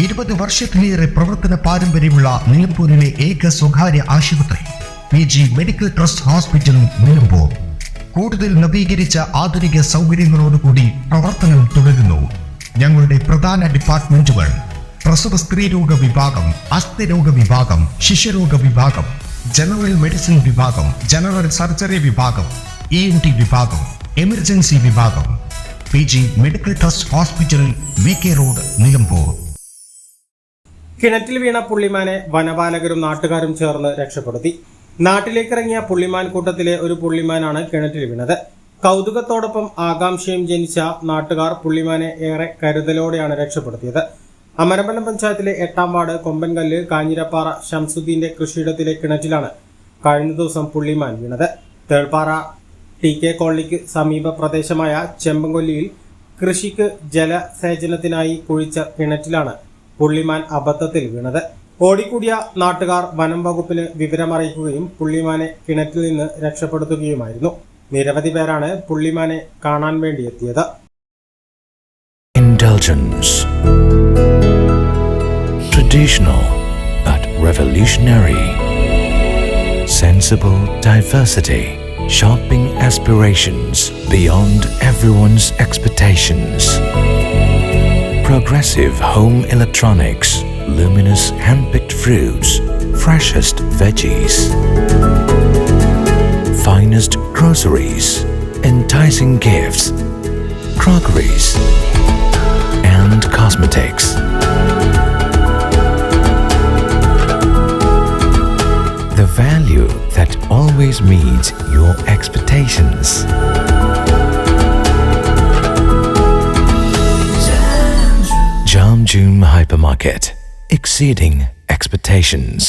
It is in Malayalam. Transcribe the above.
20 വർഷത്തിലേറെ പ്രവർത്തന പാരമ്പര്യമുള്ള നിലമ്പൂരിലെ ഏക സ്വകാര്യ ആശുപത്രി PG medical trust hospital Nilambur കൂടുതൽ നവീകരിച്ച ആധുനിക സൗകര്യങ്ങളോടുകൂടി പ്രവർത്തനം തുടരുന്നു. ഞങ്ങളുടെ പ്രധാന ഡിപ്പാർട്ട്മെന്റുകൾ പ്രസവ സ്ത്രീരോഗ വിഭാഗം, അസ്ഥിരോഗ വിഭാഗം, ശിശുരോഗ വിഭാഗം, ജനറൽ മെഡിസിൻ വിഭാഗം, ജനറൽ സർജറി വിഭാഗം, ENT വിഭാഗം, എമർജൻസി വിഭാഗം. PG medical trust hospital, VK road, Nilambur. കിണറ്റിൽ വീണ പുള്ളിമാനെ വനപാലകരും നാട്ടുകാരും ചേർന്ന് രക്ഷപ്പെടുത്തി. നാട്ടിലേക്കിറങ്ങിയ പുള്ളിമാൻ കൂട്ടത്തിലെ ഒരു പുള്ളിമാനാണ് കിണറ്റിൽ വീണത്. കൗതുകത്തോടൊപ്പം ആകാംക്ഷയും ജനിച്ച നാട്ടുകാർ പുള്ളിമാനെ ഏറെ കരുതലോടെയാണ് രക്ഷപ്പെടുത്തിയത്. അമരമ്പലം പഞ്ചായത്തിലെ 8-ാം വാർഡ് കൊമ്പൻകല്ല് കാഞ്ഞിരപ്പാറ ഷംസുദ്ദീന്റെ കൃഷിയിടത്തിലെ കിണറ്റിലാണ് കഴിഞ്ഞ ദിവസം പുള്ളിമാൻ വീണത്. തേൾപ്പാറ TK കോളനിക്ക് സമീപ പ്രദേശമായ ചെമ്പൻകൊല്ലിയിൽ കൃഷിക്ക് ജലസേചനത്തിനായി കുഴിച്ച കിണറ്റിലാണ് പുള്ളിമാൻ അബദ്ധത്തിൽ വീണത്. ഓടിക്കൂടിയ നാട്ടുകാർ വനം വകുപ്പിന് വിവരമറിയിക്കുകയും പുള്ളിമാനെ കിണറ്റിൽ നിന്ന് രക്ഷപ്പെടുത്തുകയുമായിരുന്നു. നിരവധി പേരാണ് പുള്ളിമാനെ കാണാൻ വേണ്ടി എത്തിയത്. Indulgence. Traditional but revolutionary. Sensible diversity. Shopping aspirations beyond everyone's expectations. Progressive home electronics. Luminous hand-picked fruits. Freshest veggies. Finest groceries. Enticing gifts. Crockeries. And cosmetics. The value that always meets your expectations. Jamjoom Hypermarket, exceeding expectations.